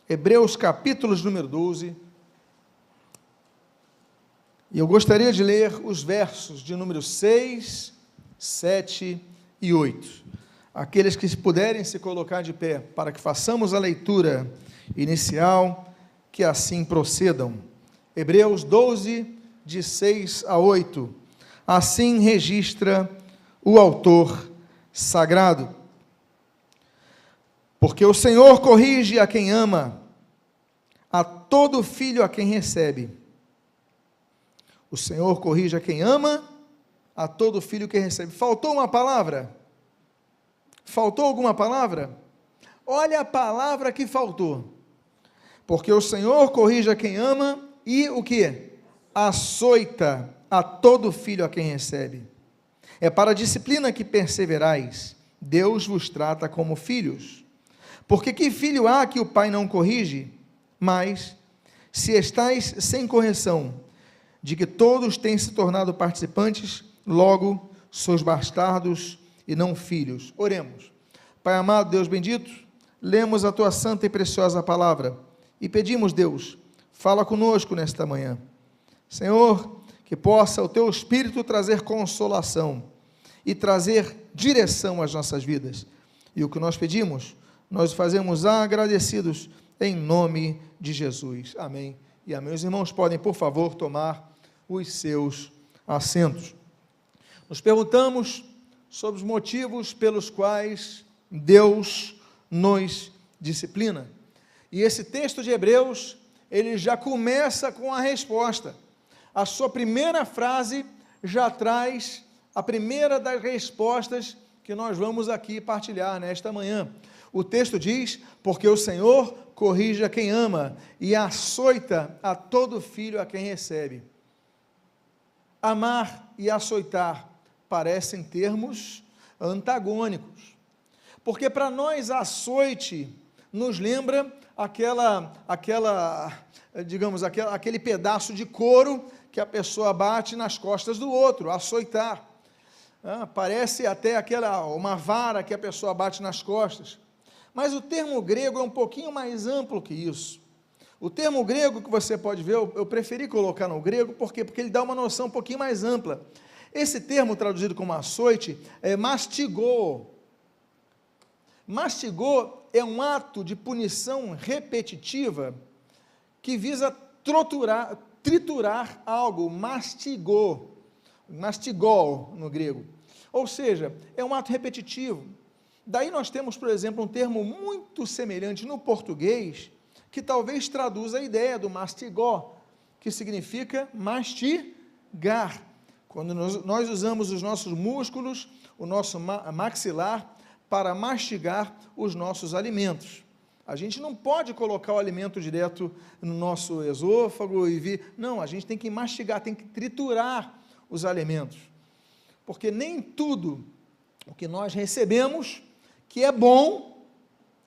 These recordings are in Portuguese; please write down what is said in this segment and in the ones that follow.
Hebreus capítulo número 12, e eu gostaria de ler os versos de número 6, 7 e 8. Aqueles que puderem se colocar de pé, para que façamos a leitura inicial, que assim procedam. Hebreus 12, de 6 a 8. Assim registra o autor sagrado. Porque o Senhor corrige a quem ama, a todo filho a quem recebe. O Senhor corrige a quem ama, a todo filho que recebe. Faltou uma palavra? Faltou alguma palavra? Olha a palavra que faltou. Porque o Senhor corrige a quem ama e o que? Açoita a todo filho a quem recebe. É para a disciplina que perseverais. Deus vos trata como filhos. Porque que filho há que o pai não corrige? Mas, se estais sem correção, de que todos têm se tornado participantes, logo sois bastardos e não filhos. Oremos. Pai amado, Deus bendito, lemos a tua santa e preciosa palavra e pedimos, Deus, fala conosco nesta manhã. Senhor, que possa o teu Espírito trazer consolação e trazer direção às nossas vidas. E o que nós pedimos, nós fazemos agradecidos em nome de Jesus. Amém e amém. Os irmãos podem, por favor, tomar os seus assentos. Nos perguntamos sobre os motivos pelos quais Deus nos disciplina. E esse texto de Hebreus, ele já começa com a resposta. A sua primeira frase já traz a primeira das respostas que nós vamos aqui partilhar nesta manhã. O texto diz, porque o Senhor corrige a quem ama e açoita a todo filho a quem recebe. Amar e açoitar parecem termos antagônicos, porque para nós açoite nos lembra aquele pedaço de couro que a pessoa bate nas costas do outro, açoitar. Parece até uma vara que a pessoa bate nas costas. Mas o termo grego é um pouquinho mais amplo que isso. O termo grego que você pode ver, eu preferi colocar no grego, por quê? Porque ele dá uma noção um pouquinho mais ampla. Esse termo traduzido como açoite é mastigou. Mastigou é um ato de punição repetitiva que visa triturar algo, mastigou no grego. Ou seja, é um ato repetitivo. Daí nós temos, por exemplo, um termo muito semelhante no português, que talvez traduza a ideia do mastigó, que significa mastigar. Quando nós usamos os nossos músculos, o nosso maxilar, para mastigar os nossos alimentos. A gente não pode colocar o alimento direto no nosso esôfago e vir... Não, a gente tem que mastigar, tem que triturar os alimentos. Porque nem tudo o que nós recebemos, que é bom,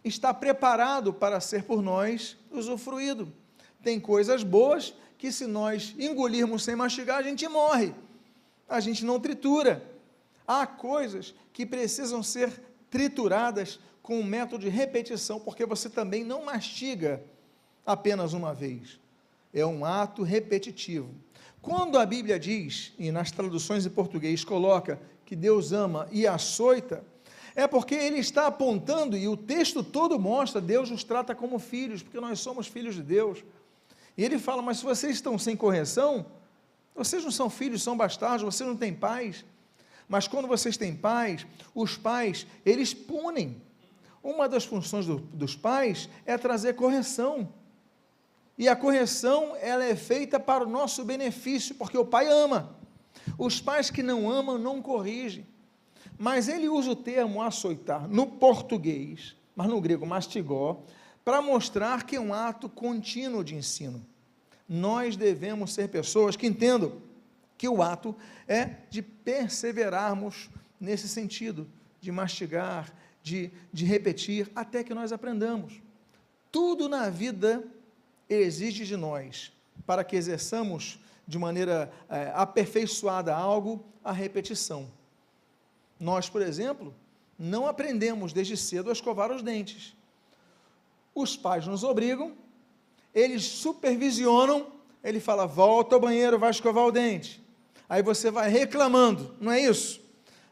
está preparado para ser por nós usufruído. Tem coisas boas que, se nós engolirmos sem mastigar, a gente morre. A gente não tritura. Há coisas que precisam ser trituradas com um método de repetição, porque você também não mastiga apenas uma vez. É um ato repetitivo. Quando a Bíblia diz, e nas traduções em português coloca que Deus ama e açoita, é porque ele está apontando, e o texto todo mostra, Deus nos trata como filhos, porque nós somos filhos de Deus. E ele fala, mas se vocês estão sem correção, vocês não são filhos, são bastardos, vocês não têm pais. Mas quando vocês têm pais, os pais, eles punem. Uma das funções dos pais é trazer correção. E a correção, ela é feita para o nosso benefício, porque o pai ama. Os pais que não amam, não corrigem. Mas ele usa o termo açoitar no português, mas no grego mastigó, para mostrar que é um ato contínuo de ensino. Nós devemos ser pessoas que entendam que o ato é de perseverarmos nesse sentido, de mastigar, de repetir, até que nós aprendamos. Tudo na vida exige de nós, para que exerçamos de maneira aperfeiçoada algo, a repetição. Nós, por exemplo, não aprendemos desde cedo a escovar os dentes. os pais nos obrigam, eles supervisionam, ele fala, volta ao banheiro, vai escovar o dente. Aí você vai reclamando, não é isso?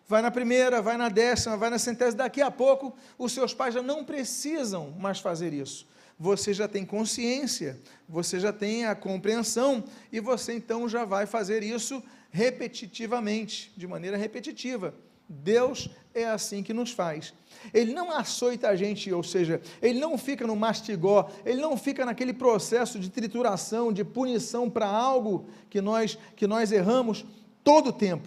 Vai na primeira, vai na 10ª, vai na 100ª, daqui a pouco os seus pais já não precisam mais fazer isso. Você já tem consciência, você já tem a compreensão, e você então já vai fazer isso repetitivamente, de maneira repetitiva. Deus é assim que nos faz. Ele não açoita a gente, ou seja, ele não fica no mastigó, ele não fica naquele processo de trituração, de punição para algo que nós erramos todo o tempo.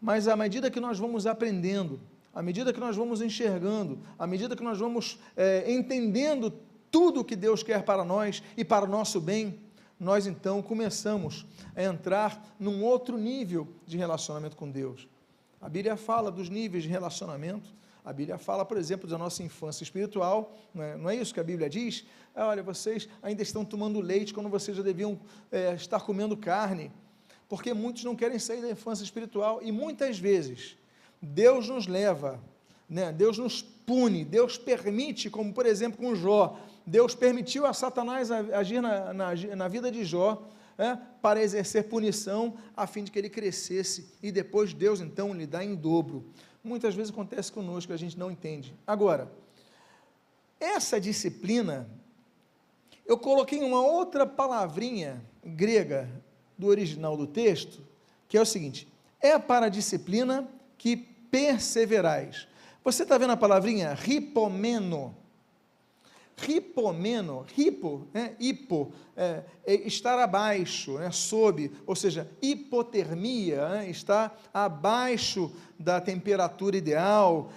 Mas à medida que nós vamos aprendendo, à medida que nós vamos enxergando, à medida que nós vamos entendendo tudo o que Deus quer para nós e para o nosso bem, nós então começamos a entrar num outro nível de relacionamento com Deus. A Bíblia fala dos níveis de relacionamento, a Bíblia fala, por exemplo, da nossa infância espiritual, não é isso que a Bíblia diz? Olha, vocês ainda estão tomando leite quando vocês já deviam estar comendo carne, porque muitos não querem sair da infância espiritual, e muitas vezes Deus nos leva, Deus nos pune, Deus permite, como por exemplo com Jó, Deus permitiu a Satanás agir na vida de Jó, para exercer punição, a fim de que ele crescesse, e depois Deus então lhe dá em dobro. Muitas vezes acontece conosco, a gente não entende. Agora, essa disciplina, eu coloquei uma outra palavrinha grega do original do texto, que é o seguinte, é para a disciplina que perseverais. Você está vendo a palavrinha ripomeno? Ripomeno, hipo, estar abaixo, sob, ou seja, hipotermia, está abaixo da temperatura ideal.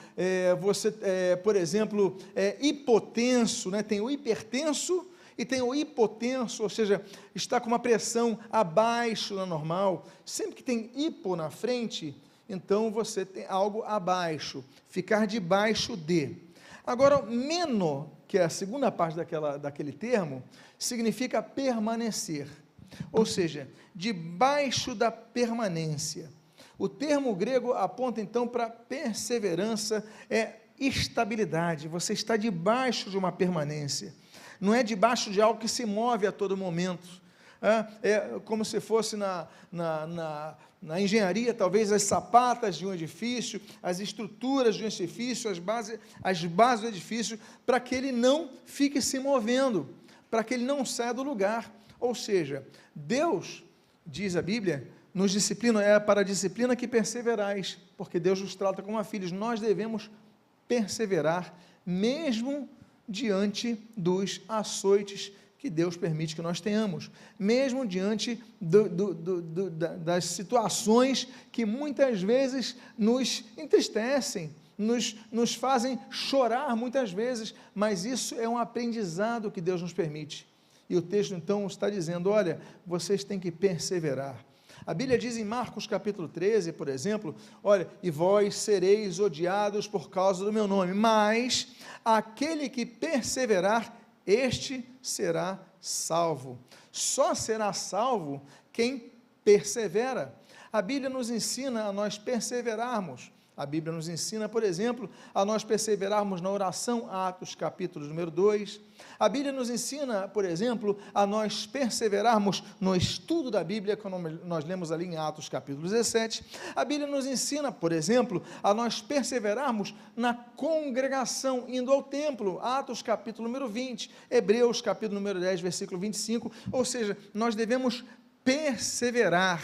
Você, por exemplo, hipotenso, tem o hipertenso e tem o hipotenso, ou seja, está com uma pressão abaixo da normal. Sempre que tem hipo na frente, então você tem algo abaixo, ficar debaixo de. Agora, meno, que é a segunda parte daquele termo, significa permanecer, ou seja, debaixo da permanência. O termo grego aponta então para perseverança, estabilidade, você está debaixo de uma permanência, não é debaixo de algo que se move a todo momento, é como se fosse na engenharia, talvez as sapatas de um edifício, as estruturas de um edifício, as bases do edifício, para que ele não fique se movendo, para que ele não saia do lugar. Ou seja, Deus, diz a Bíblia, nos disciplina, é para a disciplina que perseverais, porque Deus nos trata como filhos. Nós devemos perseverar, mesmo diante dos açoites que Deus permite que nós tenhamos, mesmo diante das situações que muitas vezes nos entristecem, nos fazem chorar muitas vezes, mas isso é um aprendizado que Deus nos permite. E o texto então está dizendo, olha, vocês têm que perseverar. A Bíblia diz em Marcos capítulo 13, por exemplo, olha, e vós sereis odiados por causa do meu nome, mas aquele que perseverar, este será salvo. Só será salvo quem persevera. A Bíblia nos ensina a nós perseverarmos. A Bíblia nos ensina, por exemplo, a nós perseverarmos na oração, Atos capítulo número 2. A Bíblia nos ensina, por exemplo, a nós perseverarmos no estudo da Bíblia, como nós lemos ali em Atos capítulo 17. A Bíblia nos ensina, por exemplo, a nós perseverarmos na congregação, indo ao templo, Atos capítulo número 20, Hebreus capítulo número 10, versículo 25, ou seja, nós devemos perseverar.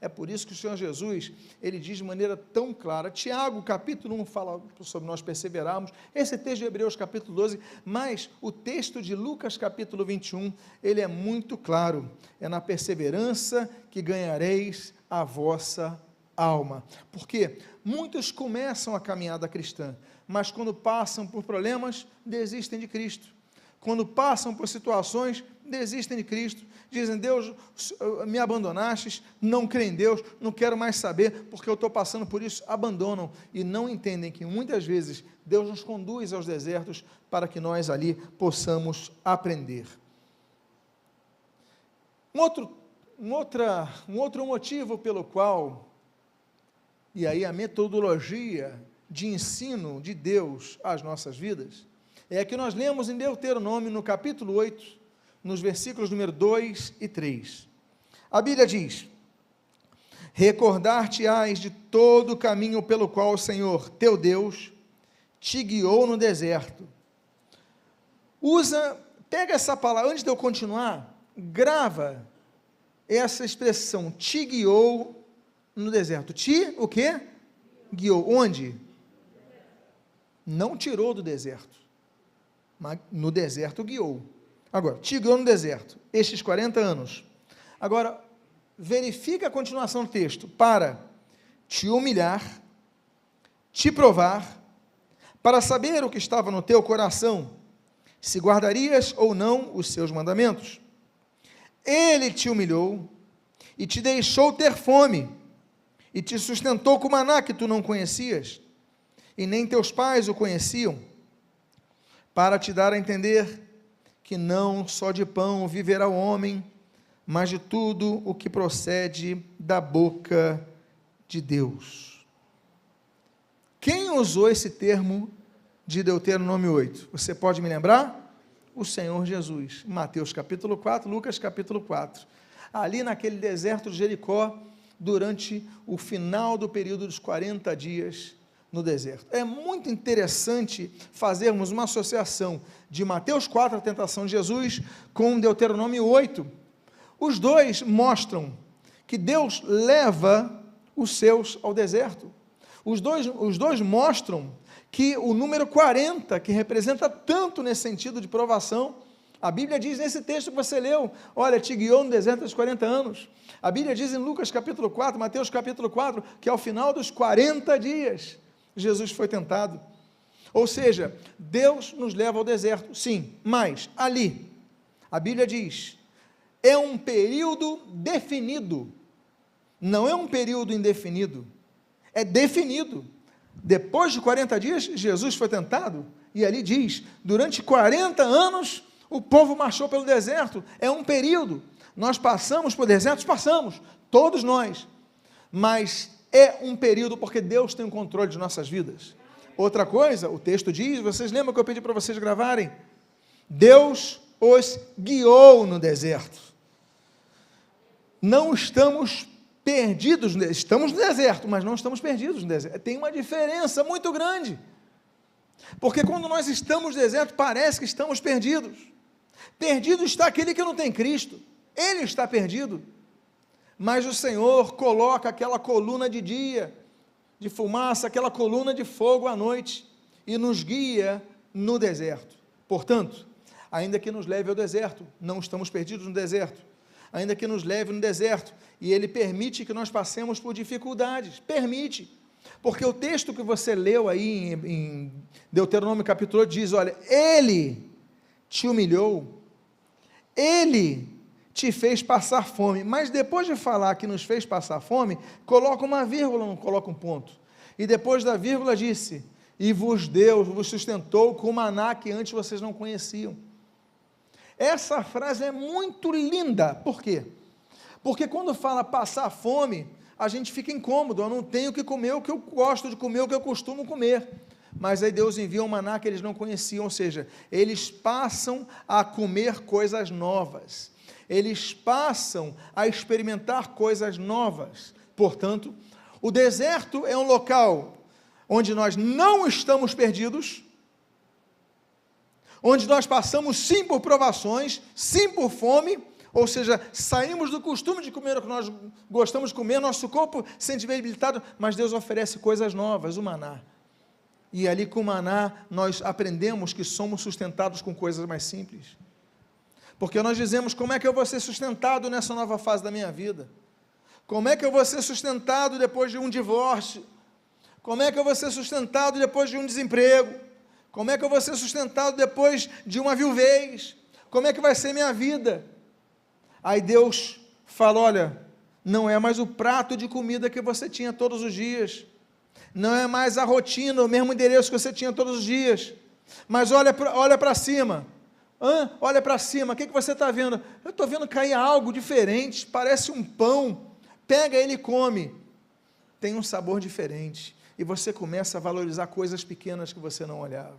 É por isso que o Senhor Jesus, ele diz de maneira tão clara, Tiago capítulo 1 fala sobre nós perseverarmos, esse texto de Hebreus capítulo 12, mas o texto de Lucas capítulo 21, ele é muito claro, é na perseverança que ganhareis a vossa alma, porque muitos começam a caminhada cristã, mas quando passam por problemas, desistem de Cristo, quando passam por situações, desistem de Cristo, dizem, Deus, me abandonastes, não creem em Deus, não quero mais saber, porque eu estou passando por isso, abandonam, e não entendem que muitas vezes Deus nos conduz aos desertos, para que nós ali possamos aprender. Um outro motivo pelo qual, e aí a metodologia de ensino de Deus às nossas vidas, é a que nós lemos em Deuteronômio, no capítulo 8, nos versículos número 2 e 3. A Bíblia diz: recordar-te-ás de todo o caminho pelo qual o Senhor, teu Deus, te guiou no deserto. Pega essa palavra, antes de eu continuar, grava essa expressão, te guiou no deserto. O quê? Guiou. Onde? Não tirou do deserto, mas no deserto guiou. Agora, te guiou no deserto, estes 40 anos. Agora, verifica a continuação do texto, para te humilhar, te provar, para saber o que estava no teu coração, se guardarias ou não os seus mandamentos. Ele te humilhou, e te deixou ter fome, e te sustentou com maná que tu não conhecias, e nem teus pais o conheciam, para te dar a entender que não só de pão viverá o homem, mas de tudo o que procede da boca de Deus. Quem usou esse termo de Deuteronômio 8? Você pode me lembrar? O Senhor Jesus. Mateus capítulo 4, Lucas capítulo 4. Ali naquele deserto de Jericó, durante o final do período dos 40 dias no deserto. É muito interessante fazermos uma associação de Mateus 4, a tentação de Jesus, com Deuteronômio 8. Os dois mostram que Deus leva os seus ao deserto. Os dois mostram que o número 40, que representa tanto nesse sentido de provação, a Bíblia diz nesse texto que você leu, olha, te guiou no deserto dos 40 anos. A Bíblia diz em Lucas capítulo 4, Mateus capítulo 4, que ao final dos 40 dias, Jesus foi tentado. Ou seja, Deus nos leva ao deserto, sim, mas ali, a Bíblia diz, é um período definido, não é um período indefinido, é definido. Depois de 40 dias, Jesus foi tentado, e ali diz, durante 40 anos, o povo marchou pelo deserto, é um período, nós passamos por desertos, passamos, todos nós, mas é um período porque Deus tem o controle de nossas vidas. Outra coisa, o texto diz, vocês lembram que eu pedi para vocês gravarem? Deus os guiou no deserto. Não estamos perdidos, estamos no deserto, mas não estamos perdidos no deserto. Tem uma diferença muito grande, porque quando nós estamos no deserto, parece que estamos perdidos. Perdido está aquele que não tem Cristo, ele está perdido, mas o Senhor coloca aquela coluna de dia, de fumaça, aquela coluna de fogo à noite, e nos guia no deserto. Portanto, ainda que nos leve ao deserto, não estamos perdidos no deserto, ainda que nos leve no deserto, e Ele permite que nós passemos por dificuldades, permite, porque o texto que você leu aí em Deuteronômio capítulo 8 diz, olha, Ele te humilhou, Ele te fez passar fome, mas depois de falar que nos fez passar fome, coloca uma vírgula, não coloca um ponto, e depois da vírgula disse, e vos deu, vos sustentou com maná que antes vocês não conheciam. Essa frase é muito linda, por quê? Porque quando fala passar fome, a gente fica incômodo, eu não tenho que comer o que eu gosto de comer, o que eu costumo comer, mas aí Deus envia um maná que eles não conheciam, ou seja, eles passam a comer coisas novas, eles passam a experimentar coisas novas. Portanto, o deserto é um local onde nós não estamos perdidos, onde nós passamos sim por provações, sim por fome, ou seja, saímos do costume de comer o que nós gostamos de comer, nosso corpo se sente debilitado, mas Deus oferece coisas novas, o maná. E ali com o maná nós aprendemos que somos sustentados com coisas mais simples. Porque nós dizemos, como é que eu vou ser sustentado nessa nova fase da minha vida? Como é que eu vou ser sustentado depois de um divórcio? Como é que eu vou ser sustentado depois de um desemprego? Como é que eu vou ser sustentado depois de uma viuvez? Como é que vai ser minha vida? Aí Deus fala, olha, não é mais o prato de comida que você tinha todos os dias, não é mais a rotina, o mesmo endereço que você tinha todos os dias, mas olha para cima, olha para cima, o que você está vendo? Eu estou vendo cair algo diferente, parece um pão, pega ele e come, tem um sabor diferente, e você começa a valorizar coisas pequenas que você não olhava.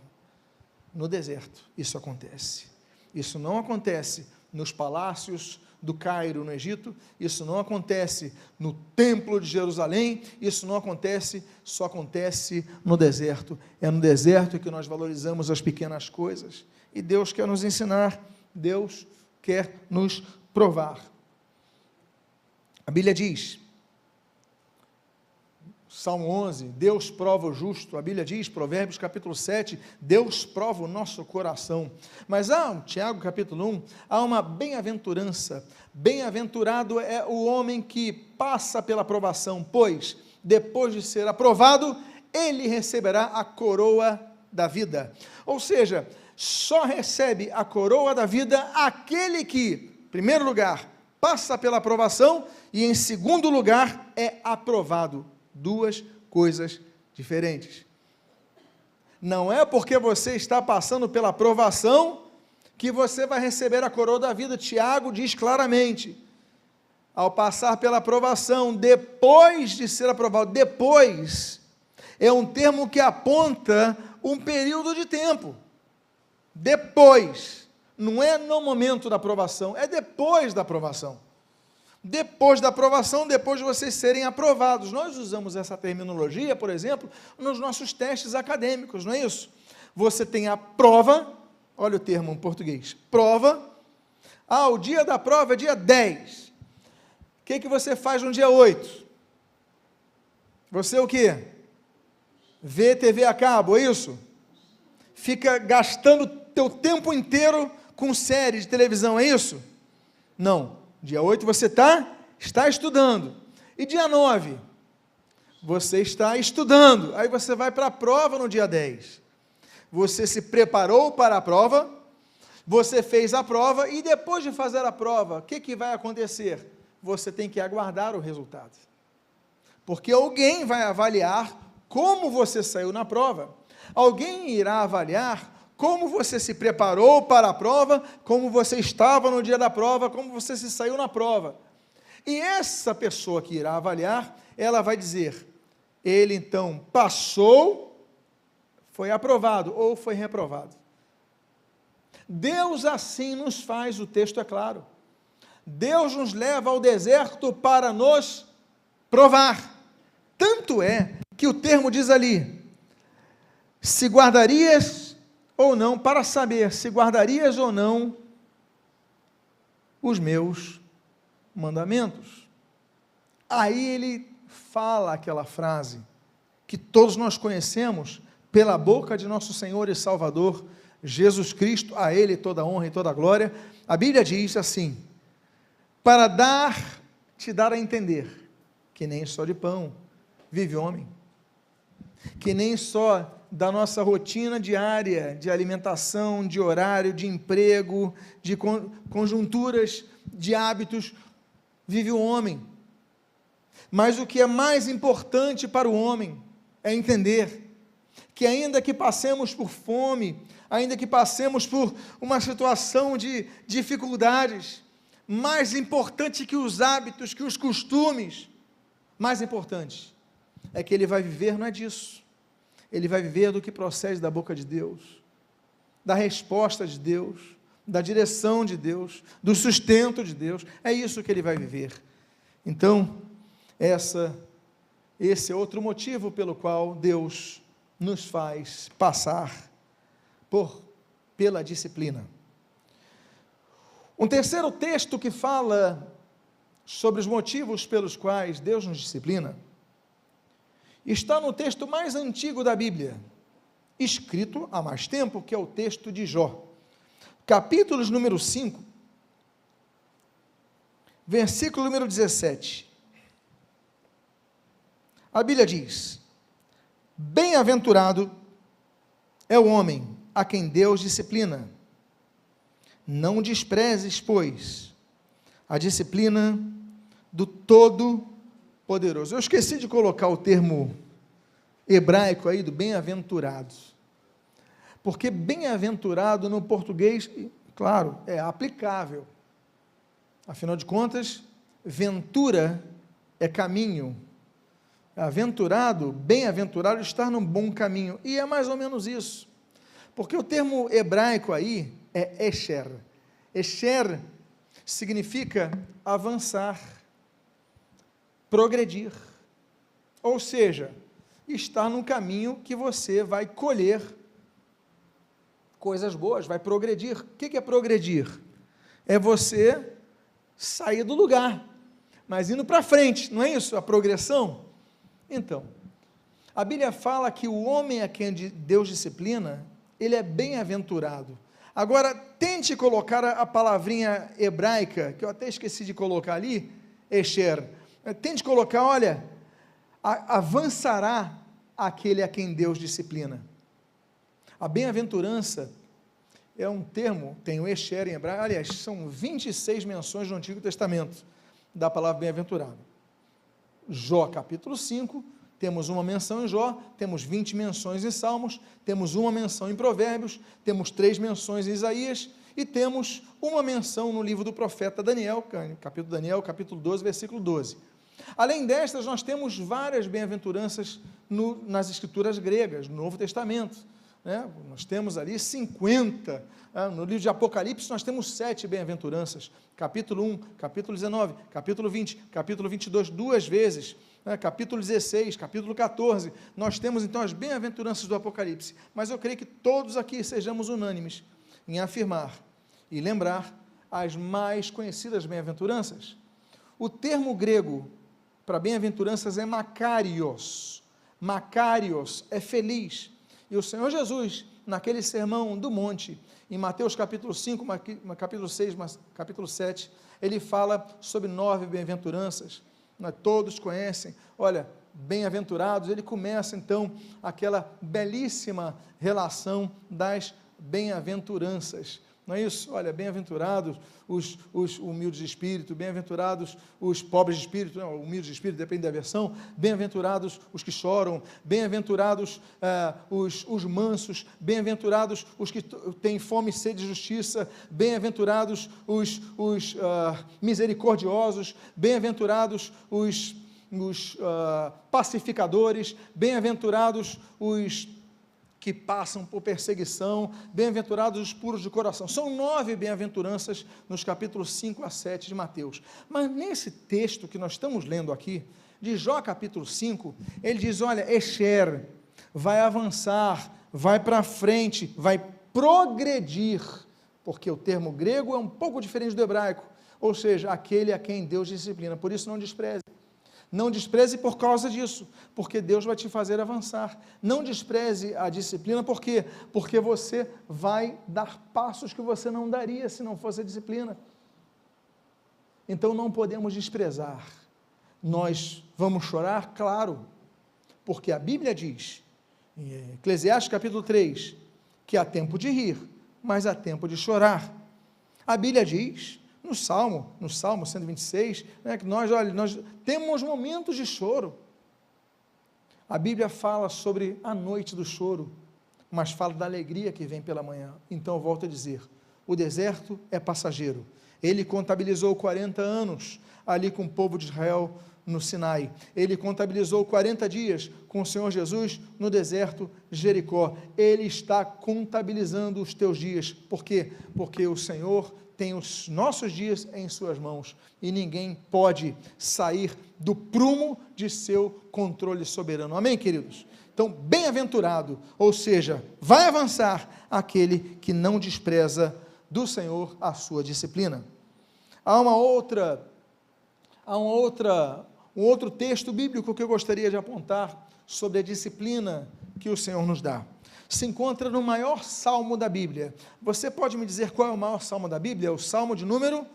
no deserto isso acontece. Isso não acontece nos palácios do Cairo, no Egito, isso não acontece no templo de Jerusalém, isso não acontece, só acontece no deserto. É no deserto que nós valorizamos as pequenas coisas. E Deus quer nos ensinar, Deus quer nos provar. A Bíblia diz, Salmo 11, Deus prova o justo. A Bíblia diz, Provérbios capítulo 7, Deus prova o nosso coração. Mas Tiago capítulo 1, há uma bem-aventurança. Bem-aventurado é o homem que passa pela provação, pois, depois de ser aprovado, ele receberá a coroa da vida. Ou seja, só recebe a coroa da vida aquele que, em primeiro lugar, passa pela aprovação e, em segundo lugar, é aprovado. Duas coisas diferentes. Não é porque você está passando pela aprovação que você vai receber a coroa da vida. Tiago diz claramente, ao passar pela aprovação, depois de ser aprovado, depois, é um termo que aponta um período de tempo. Depois, não é no momento da aprovação, é depois da aprovação. Depois da aprovação, depois de vocês serem aprovados. Nós usamos essa terminologia, por exemplo, nos nossos testes acadêmicos, não é isso? Você tem a prova, olha o termo em português, prova. O dia da prova é dia 10. O que você faz no dia 8? Você o quê? Vê TV a cabo, é isso? Fica gastando teu tempo inteiro com séries de televisão, é isso? Não. Dia 8 você está estudando. E dia 9, você está estudando. Aí você vai para a prova no dia 10. Você se preparou para a prova, você fez a prova, e depois de fazer a prova, o que vai acontecer? Você tem que aguardar o resultado. Porque alguém vai avaliar como você saiu na prova. Alguém irá avaliar como você se preparou para a prova, como você estava no dia da prova, como você se saiu na prova. E essa pessoa que irá avaliar, ela vai dizer, ele então passou, foi aprovado ou foi reprovado. Deus assim nos faz, o texto é claro. Deus nos leva ao deserto para nos provar. Tanto é que o termo diz ali, se guardarias ou não, para saber se guardarias ou não os meus mandamentos. Aí ele fala aquela frase que todos nós conhecemos pela boca de nosso Senhor e Salvador Jesus Cristo, a Ele toda a honra e toda a glória. A Bíblia diz assim, para te dar a entender que nem só de pão vive o homem, que nem só da nossa rotina diária de alimentação, de horário, de emprego, de conjunturas, de hábitos, vive o homem. Mas o que é mais importante para o homem é entender que ainda que passemos por fome, ainda que passemos por uma situação de dificuldades, mais importante que os hábitos, que os costumes, mais importante é que ele vai viver, não é disso. Ele vai viver do que procede da boca de Deus, da resposta de Deus, da direção de Deus, do sustento de Deus. É isso que ele vai viver. Então, esse é outro motivo pelo qual Deus nos faz passar pela disciplina. Um terceiro texto que fala sobre os motivos pelos quais Deus nos disciplina está no texto mais antigo da Bíblia, escrito há mais tempo, que é o texto de Jó. Capítulos número 5, versículo número 17. A Bíblia diz, bem-aventurado é o homem a quem Deus disciplina. Não desprezes, pois, a disciplina do Todo-Poderoso. Eu esqueci de colocar o termo hebraico aí do bem-aventurado, porque bem-aventurado no português, claro, é aplicável, afinal de contas, ventura é caminho, aventurado, bem-aventurado, estar num bom caminho, e é mais ou menos isso, Porque o termo hebraico aí é esher. Esher significa avançar, progredir. Ou seja, estar num caminho que você vai colher coisas boas, vai progredir. O que é progredir? É você sair do lugar, mas indo para frente, não é isso? A progressão? Então, a Bíblia fala que o homem a quem Deus disciplina, ele é bem-aventurado. Agora, tente colocar a palavrinha hebraica, que eu até esqueci de colocar ali, esher. Tente colocar, olha, avançará aquele a quem Deus disciplina. A bem-aventurança é um termo, tem o esher em hebraico, aliás, são 26 menções no Antigo Testamento da palavra bem-aventurado. Jó capítulo 5, temos uma menção em Jó, temos 20 menções em Salmos, temos uma menção em Provérbios, temos 3 menções em Isaías, e temos uma menção no livro do profeta Daniel, capítulo 12, versículo 12. Além destas, nós temos várias bem-aventuranças nas escrituras gregas, no Novo Testamento, né? Nós temos ali 50, no livro de Apocalipse nós temos 7 bem-aventuranças, capítulo 1, capítulo 19, capítulo 20, capítulo 22, 2 vezes, capítulo 16, capítulo 14, nós temos então as bem-aventuranças do Apocalipse, mas eu creio que todos aqui sejamos unânimes em afirmar e lembrar as mais conhecidas bem-aventuranças. O termo grego para bem-aventuranças é makarios, makarios é feliz, e o Senhor Jesus, naquele sermão do monte, em Mateus capítulo 5, capítulo 6, capítulo 7, ele fala sobre 9 bem-aventuranças, todos conhecem, olha, bem-aventurados, ele começa então aquela belíssima relação das bem-aventuranças, não é isso? Olha, bem-aventurados os humildes de espírito, bem-aventurados os pobres de espírito, não, humildes de espírito, depende da versão, bem-aventurados os que choram, bem-aventurados os mansos, bem-aventurados os que têm fome e sede de justiça, bem-aventurados os misericordiosos, bem-aventurados os pacificadores, bem-aventurados os que passam por perseguição, bem-aventurados os puros de coração. São 9 bem-aventuranças nos capítulos 5 a 7 de Mateus. Mas nesse texto que nós estamos lendo aqui, de Jó capítulo 5, ele diz, olha, esher, vai avançar, vai para frente, vai progredir, porque o termo grego é um pouco diferente do hebraico, ou seja, aquele a quem Deus disciplina, por isso não despreze. Não despreze por causa disso, porque Deus vai te fazer avançar. Não despreze a disciplina, por quê? Porque você vai dar passos que você não daria se não fosse a disciplina. Então não podemos desprezar. Nós vamos chorar, claro, porque a Bíblia diz, em Eclesiastes capítulo 3, que há tempo de rir, mas há tempo de chorar. A Bíblia diz, no Salmo 126, que nós temos momentos de choro. A Bíblia fala sobre a noite do choro, mas fala da alegria que vem pela manhã. Então eu volto a dizer, o deserto é passageiro. Ele contabilizou 40 anos ali com o povo de Israel no Sinai. Ele contabilizou 40 dias com o Senhor Jesus no deserto de Jericó. Ele está contabilizando os teus dias. Por quê? Porque o Senhor tem os nossos dias em suas mãos, e ninguém pode sair do prumo de seu controle soberano. Amém, queridos? Então, bem-aventurado, ou seja, vai avançar aquele que não despreza do Senhor a sua disciplina. Há um outro texto bíblico que eu gostaria de apontar sobre a disciplina que o Senhor nos dá. Se encontra no maior salmo da Bíblia. Você pode me dizer qual é o maior salmo da Bíblia? É o salmo de número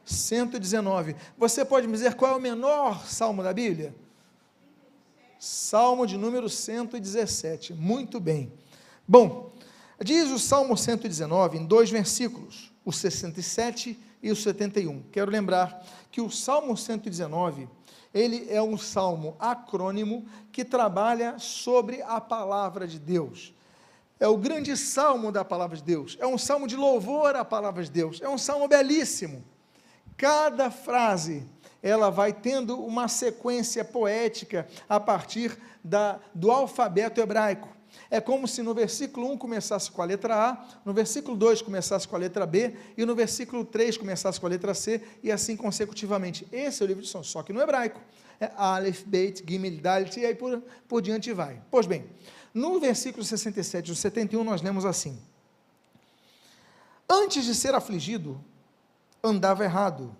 119. Você pode me dizer qual é o menor salmo da Bíblia? Salmo de número 117. Muito bem. Bom, diz o Salmo 119 em 2 versículos, o 67 e o 71. Quero lembrar que o Salmo 119, ele é um salmo acrônimo que trabalha sobre a palavra de Deus. É o grande salmo da palavra de Deus, é um salmo de louvor à palavra de Deus, é um salmo belíssimo. Cada frase, ela vai tendo uma sequência poética a partir do alfabeto hebraico. É como se no versículo 1 começasse com a letra A, no versículo 2 começasse com a letra B, e no versículo 3 começasse com a letra C, e assim consecutivamente. Esse é o livro de São, só que no hebraico. É Aleph, Beit, Gimel, Dalet, e aí por diante vai. Pois bem, no versículo 67 e 71 nós lemos assim: antes de ser afligido, andava errado,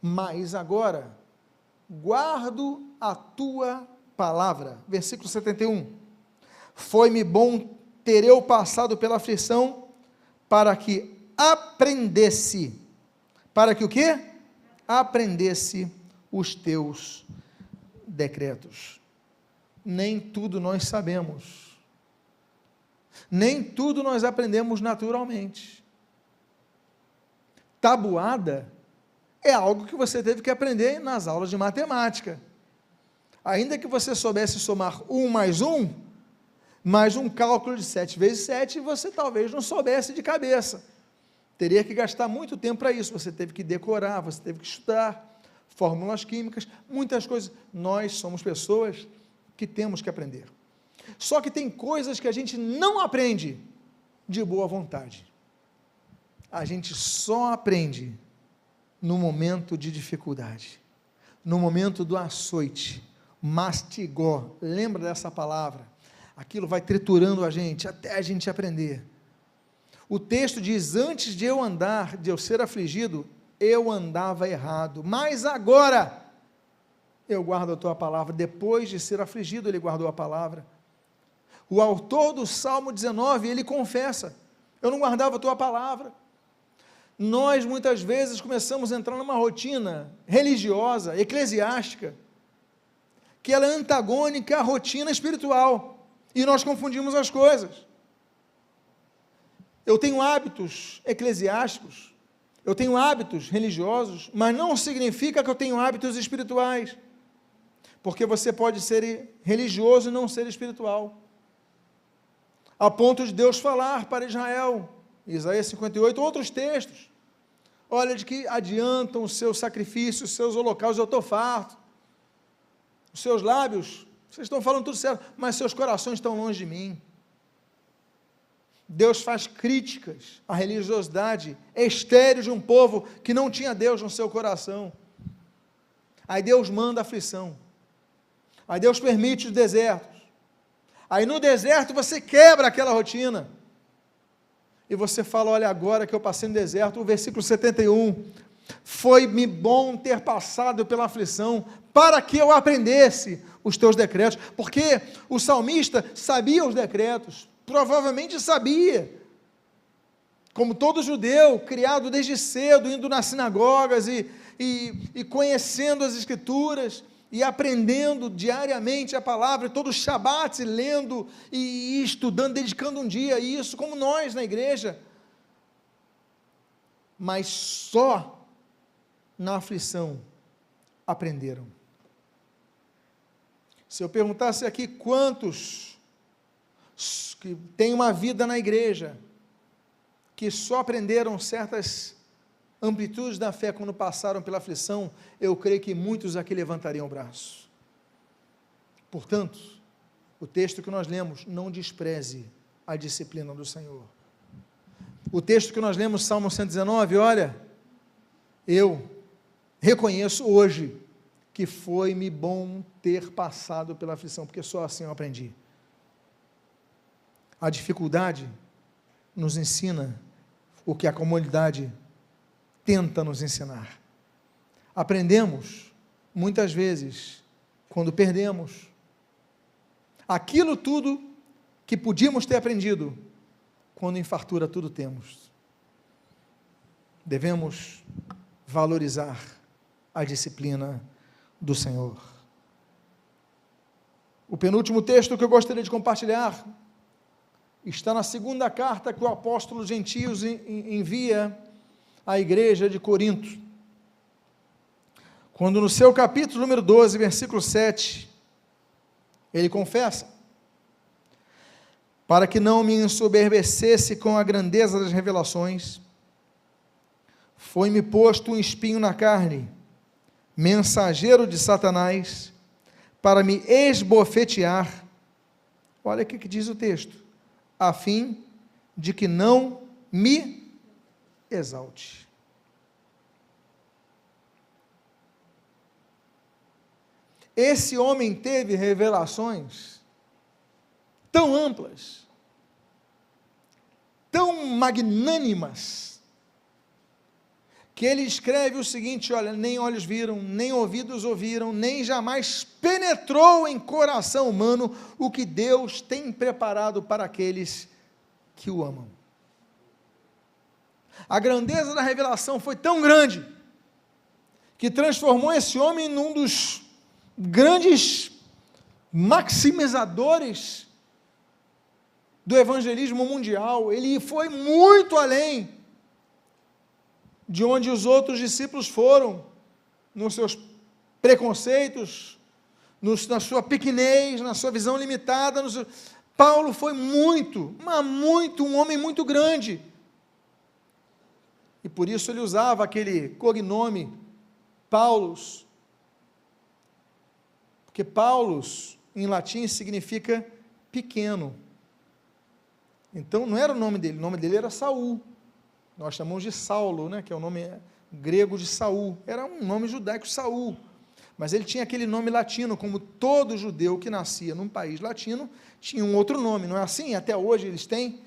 mas agora guardo a tua palavra. Versículo 71. Foi-me bom ter eu passado pela aflição, para que aprendesse. Para que o quê? Aprendesse os teus decretos. Nem tudo nós sabemos. Nem tudo nós aprendemos naturalmente. Tabuada é algo que você teve que aprender nas aulas de matemática. Ainda que você soubesse somar 1 mais 1, mais um cálculo de 7 vezes 7, você talvez não soubesse de cabeça. Teria que gastar muito tempo para isso. Você teve que decorar, você teve que estudar fórmulas químicas, muitas coisas. Nós somos pessoas que temos que aprender. Só que tem coisas que a gente não aprende de boa vontade. A gente só aprende no momento de dificuldade, no momento do açoite, mastigó. Lembra dessa palavra? Aquilo vai triturando a gente, até a gente aprender. O texto diz, antes de eu ser afligido, eu andava errado, mas agora, eu guardo a tua palavra. Depois de ser afligido, ele guardou a palavra. O autor do Salmo 19, ele confessa, eu não guardava a tua palavra. Nós, muitas vezes, começamos a entrar numa rotina religiosa, eclesiástica, que ela é antagônica à rotina espiritual. E nós confundimos as coisas. Eu tenho hábitos eclesiásticos, eu tenho hábitos religiosos, mas não significa que eu tenho hábitos espirituais. Porque você pode ser religioso e não ser espiritual. A ponto de Deus falar para Israel, Isaías 58, outros textos. Olha, de que adiantam os seus sacrifícios, os seus holocaustos, eu estou farto. Os seus lábios, vocês estão falando tudo certo, mas seus corações estão longe de mim. Deus faz críticas à religiosidade estéril de um povo que não tinha Deus no seu coração. Aí Deus manda aflição. Aí Deus permite os desertos. Aí no deserto você quebra aquela rotina. E você fala, olha, agora que eu passei no deserto, o versículo 71, foi-me bom ter passado pela aflição, para que eu aprendesse os teus decretos, porque o salmista sabia os decretos, provavelmente sabia, como todo judeu, criado desde cedo, indo nas sinagogas e conhecendo as escrituras, e aprendendo diariamente a palavra, todos os Shabats, lendo e estudando, dedicando um dia a isso, como nós na igreja, mas só na aflição aprenderam. Se eu perguntasse aqui quantos que têm uma vida na igreja, que só aprenderam certas amplitudes da fé quando passaram pela aflição, eu creio que muitos aqui levantariam o braço. Portanto, o texto que nós lemos, não despreze a disciplina do Senhor. O texto que nós lemos, Salmo 119, olha, eu reconheço hoje que foi-me bom ter passado pela aflição, porque só assim eu aprendi. A dificuldade nos ensina o que a comodidade tenta nos ensinar. Aprendemos, muitas vezes, quando perdemos aquilo tudo que podíamos ter aprendido, quando em fartura tudo temos. Devemos valorizar a disciplina do Senhor. O penúltimo texto que eu gostaria de compartilhar está na segunda carta que o apóstolo Gentios envia à igreja de Corinto, quando no seu capítulo número 12, versículo 7, ele confessa, para que não me ensoberbecesse com a grandeza das revelações, foi-me posto um espinho na carne, mensageiro de Satanás, para me esbofetear, Olha o que diz o texto: a fim de que não me exalte. Esse homem teve revelações tão amplas, tão magnânimas, que ele escreve o seguinte: olha, nem olhos viram, nem ouvidos ouviram, nem jamais penetrou em coração humano o que Deus tem preparado para aqueles que o amam. A grandeza da revelação foi tão grande, que transformou esse homem num dos grandes maximizadores do evangelismo mundial. Ele foi muito além de onde os outros discípulos foram, nos seus preconceitos, na sua pequenez, na sua visão limitada. Paulo foi um homem muito grande, e por isso ele usava aquele cognome Paulus, porque Paulus em latim significa pequeno. Então não era o nome dele era Saul. Nós chamamos de Saulo, né, que é o nome grego de Saul. Era um nome judaico, Saul. Mas ele tinha aquele nome latino, como todo judeu que nascia num país latino tinha um outro nome, não é assim? Até hoje eles têm.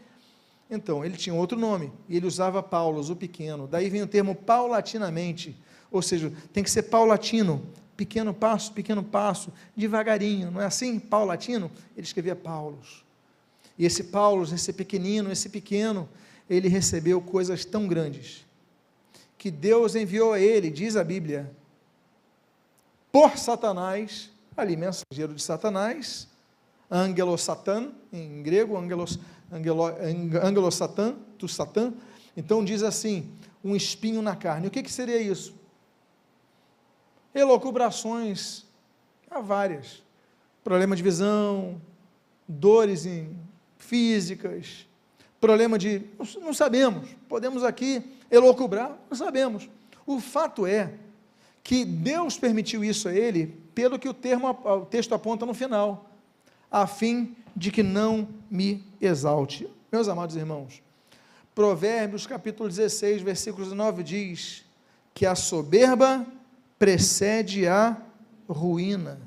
Então, ele tinha outro nome, e ele usava Paulus, o pequeno. Daí vem o termo paulatinamente, ou seja, tem que ser paulatino, pequeno passo, devagarinho, não é assim? Paulatino, ele escrevia Paulus. E esse Paulus, esse pequenino, esse pequeno, ele recebeu coisas tão grandes, que Deus enviou a ele, diz a Bíblia, por Satanás, ali mensageiro de Satanás, angelosatan, em grego, angelosatan, tu Satã. Então diz assim, um espinho na carne. O que seria isso? Elucubrações, há várias, problema de visão, dores físicas, problema não sabemos, podemos aqui elucubrar, não sabemos. O fato é que Deus permitiu isso a ele, pelo que o texto aponta no final, a fim de que não me exalte. Meus amados irmãos, Provérbios capítulo 16, versículos 9 diz que a soberba precede a ruína.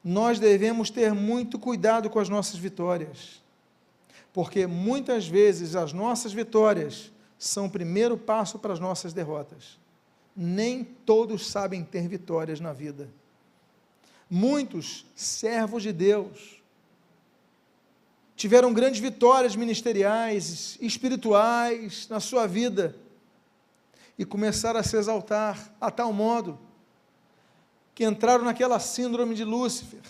Nós devemos ter muito cuidado com as nossas vitórias, porque muitas vezes as nossas vitórias são o primeiro passo para as nossas derrotas. Nem todos sabem ter vitórias na vida. Muitos servos de Deus tiveram grandes vitórias ministeriais, espirituais na sua vida, e começaram a se exaltar a tal modo que entraram naquela síndrome de Lúcifer.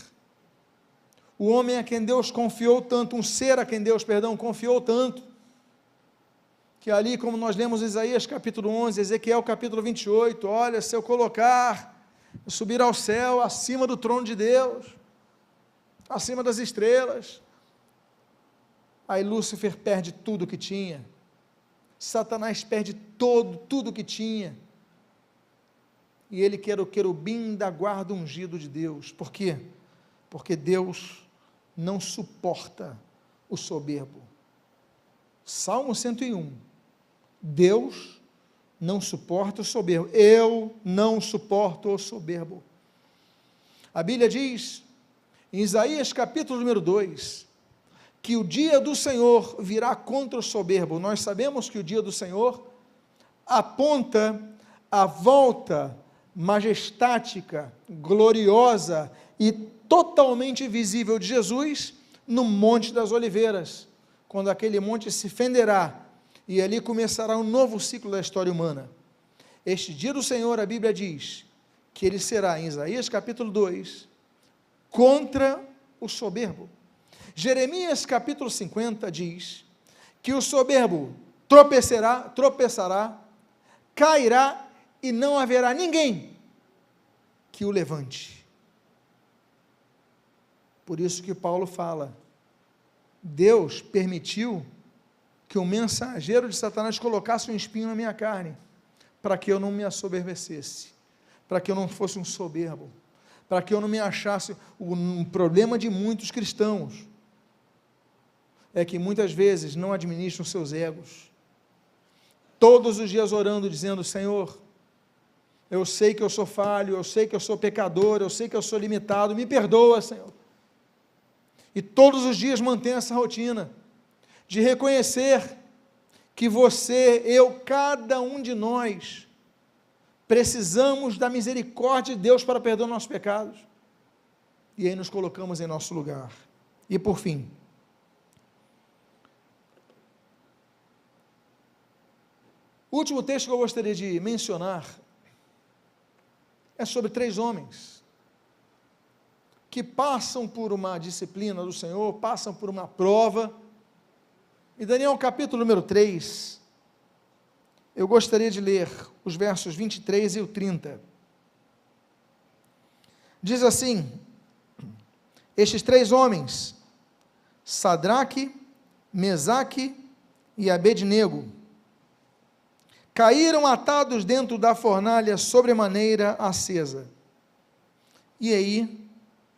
O homem a quem Deus confiou tanto, um ser a quem Deus, confiou tanto, que ali, como nós lemos em Isaías capítulo 11, Ezequiel capítulo 28, olha, se eu subir ao céu, acima do trono de Deus, acima das estrelas, aí Lúcifer perde tudo que tinha, Satanás perde tudo que tinha, e ele que era o querubim da guarda ungido de Deus. Por quê? Porque Deus não suporta o soberbo. Salmo 101, Deus não suporta o soberbo. Eu não suporto o soberbo. A Bíblia diz, em Isaías capítulo número 2, que o dia do Senhor virá contra o soberbo. Nós sabemos que o dia do Senhor aponta a volta majestática, gloriosa e totalmente visível de Jesus no Monte das Oliveiras, quando aquele monte se fenderá, e ali começará um novo ciclo da história humana. Este dia do Senhor, a Bíblia diz, que ele será, em Isaías capítulo 2, contra o soberbo. Jeremias capítulo 50 diz, que o soberbo tropeçará, cairá, e não haverá ninguém que o levante. Por isso que Paulo fala, Deus permitiu que o mensageiro de Satanás colocasse um espinho na minha carne, para que eu não me assoberbecesse, para que eu não fosse um soberbo, para que eu não me achasse. Um problema de muitos cristãos é que muitas vezes não administram seus egos, todos os dias orando, dizendo: Senhor, eu sei que eu sou falho, eu sei que eu sou pecador, eu sei que eu sou limitado, me perdoa, Senhor. E todos os dias mantém essa rotina de reconhecer que você, eu, cada um de nós, precisamos da misericórdia de Deus para perdoar nossos pecados. E aí nos colocamos em nosso lugar. E por fim, o último texto que eu gostaria de mencionar é sobre 3 homens que passam por uma disciplina do Senhor, passam por uma prova. Em Daniel capítulo número 3, eu gostaria de ler os versos 23 e o 30. Diz assim: estes 3 homens, Sadraque, Mesaque e Abednego, caíram atados dentro da fornalha sobremaneira acesa. E aí,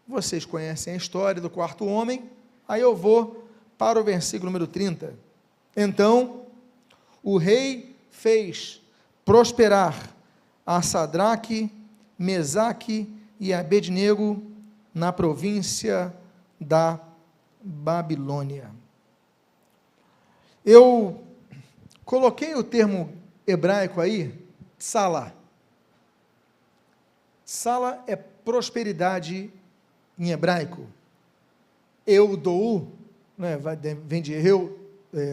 vocês conhecem a história do 4º homem, aí eu vou para o versículo número 30. Então, o rei fez prosperar a Sadraque, Mesaque e Abednego na província da Babilônia. Eu coloquei o termo hebraico aí, tsala. Tsala é prosperidade em hebraico. Eudou, né, vem de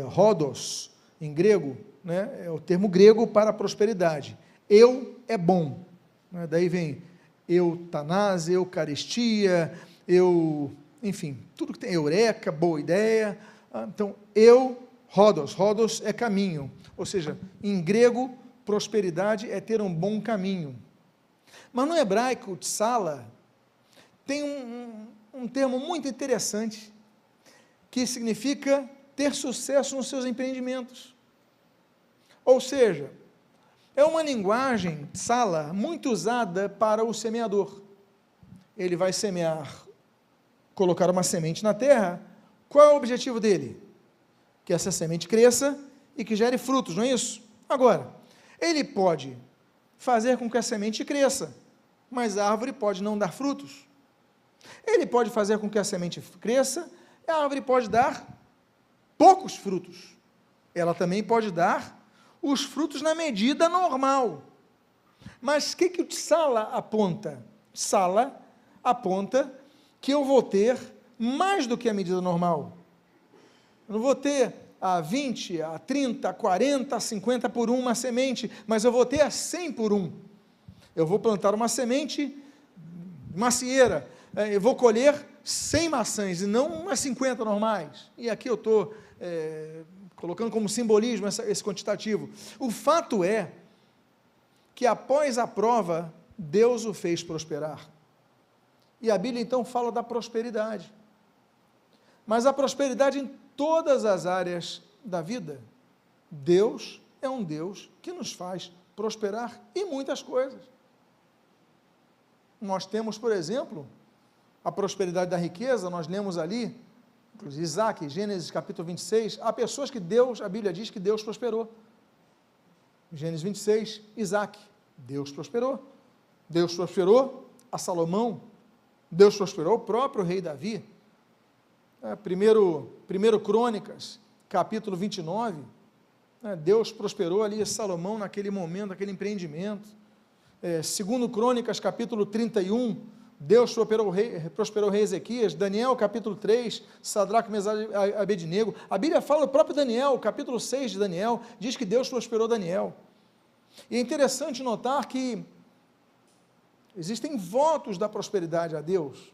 rodos, em grego, né, é o termo grego para prosperidade. Eu é bom, né, daí vem eutanásia, eucaristia, enfim, tudo que tem, eureka, boa ideia. Então, rodos é caminho, ou seja, em grego, prosperidade é ter um bom caminho. Mas no hebraico, tsala, tem um termo muito interessante, que significa ter sucesso nos seus empreendimentos. Ou seja, é uma linguagem, tsala, muito usada para o semeador. Ele vai semear, colocar uma semente na terra. Qual é o objetivo dele? Que essa semente cresça e que gere frutos, não é isso? Agora, ele pode fazer com que a semente cresça, mas a árvore pode não dar frutos. Ele pode fazer com que a semente cresça, e a árvore pode dar poucos frutos. Ela também pode dar os frutos na medida normal. Mas o que o tsala aponta? Tsala aponta que eu vou ter mais do que a medida normal. Eu não vou ter a 20, a 30, a 40, a 50 por 1 uma semente, mas eu vou ter a 100 por 1. Eu vou plantar uma semente, macieira, eu vou colher 100 maçãs e não umas 50 normais. E aqui eu estou colocando como simbolismo esse quantitativo. O fato é que após a prova, Deus o fez prosperar. E a Bíblia então fala da prosperidade. Mas a prosperidade em todas as áreas da vida. Deus é um Deus que nos faz prosperar em muitas coisas. Nós temos, por exemplo, a prosperidade da riqueza, nós lemos ali, inclusive Isaac, Gênesis capítulo 26, há pessoas que a Bíblia diz que Deus prosperou. Gênesis 26, Isaac, Deus prosperou. Deus prosperou a Salomão, Deus prosperou o próprio rei Davi. Primeiro Crônicas, capítulo 29, Deus prosperou ali Salomão naquele momento, naquele empreendimento. Segundo Crônicas, capítulo 31, Deus prosperou o rei Ezequias. Daniel, capítulo 3, Sadraque, Mesaque e Abednego. A Bíblia fala do próprio Daniel, capítulo 6 de Daniel, diz que Deus prosperou Daniel. E é interessante notar que existem votos da prosperidade a Deus,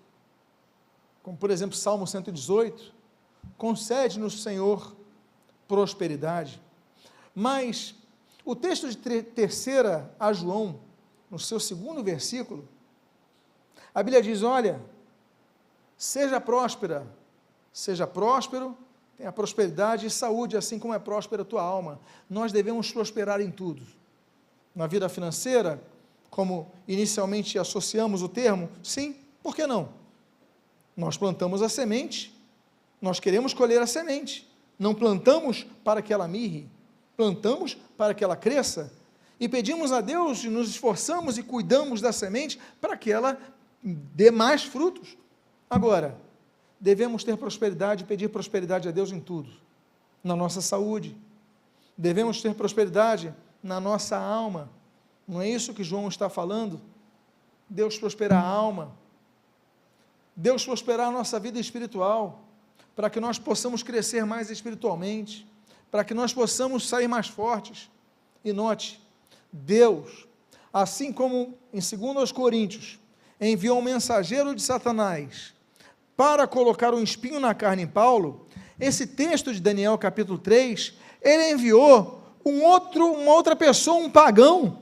como por exemplo Salmo 118, concede-nos, Senhor, prosperidade. Mas o texto de 3 a João, no seu 2º versículo, a Bíblia diz: olha, seja próspera, seja próspero, tenha prosperidade e saúde, assim como é próspera a tua alma. Nós devemos prosperar em tudo. Na vida financeira, como inicialmente associamos o termo? Sim, por que não? Nós plantamos a semente, nós queremos colher a semente, não plantamos para que ela mirre, plantamos para que ela cresça, e pedimos a Deus, e nos esforçamos e cuidamos da semente para que ela dê mais frutos. Agora, devemos ter prosperidade e pedir prosperidade a Deus em tudo, na nossa saúde, devemos ter prosperidade na nossa alma, não é isso que João está falando? Deus prosperar a alma, Deus prosperar a nossa vida espiritual, para que nós possamos crescer mais espiritualmente, para que nós possamos sair mais fortes. E note, Deus, assim como em 2 Coríntios, enviou um mensageiro de Satanás para colocar um espinho na carne em Paulo, esse texto de Daniel capítulo 3, ele enviou uma outra pessoa, um pagão,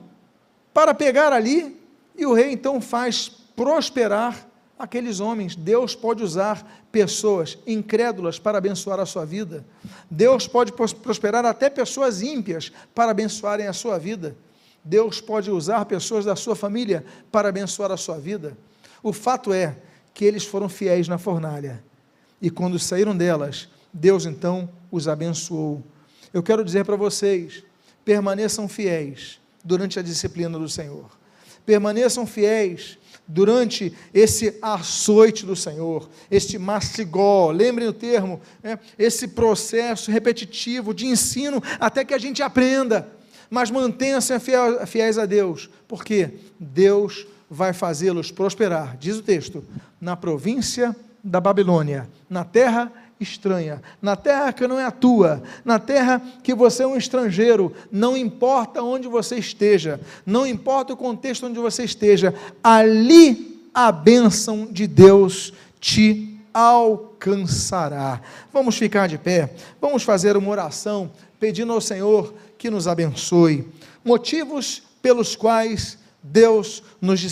para pegar ali, e o rei então faz prosperar aqueles homens. Deus pode usar pessoas incrédulas para abençoar a sua vida, Deus pode prosperar até pessoas ímpias para abençoarem a sua vida, Deus pode usar pessoas da sua família para abençoar a sua vida. O fato é que eles foram fiéis na fornalha, e quando saíram delas, Deus então os abençoou. Eu quero dizer para vocês, permaneçam fiéis durante a disciplina do Senhor, permaneçam fiéis durante esse açoite do Senhor, este mastigó, lembrem o termo, esse processo repetitivo de ensino, até que a gente aprenda, mas mantenham-se fiéis a Deus, porque Deus vai fazê-los prosperar, diz o texto, na província da Babilônia, na terra estranha, na terra que não é a tua, na terra que você é um estrangeiro, não importa onde você esteja, não importa o contexto onde você esteja, ali a bênção de Deus te alcançará. Vamos ficar de pé, vamos fazer uma oração, pedindo ao Senhor que nos abençoe. Motivos pelos quais Deus nos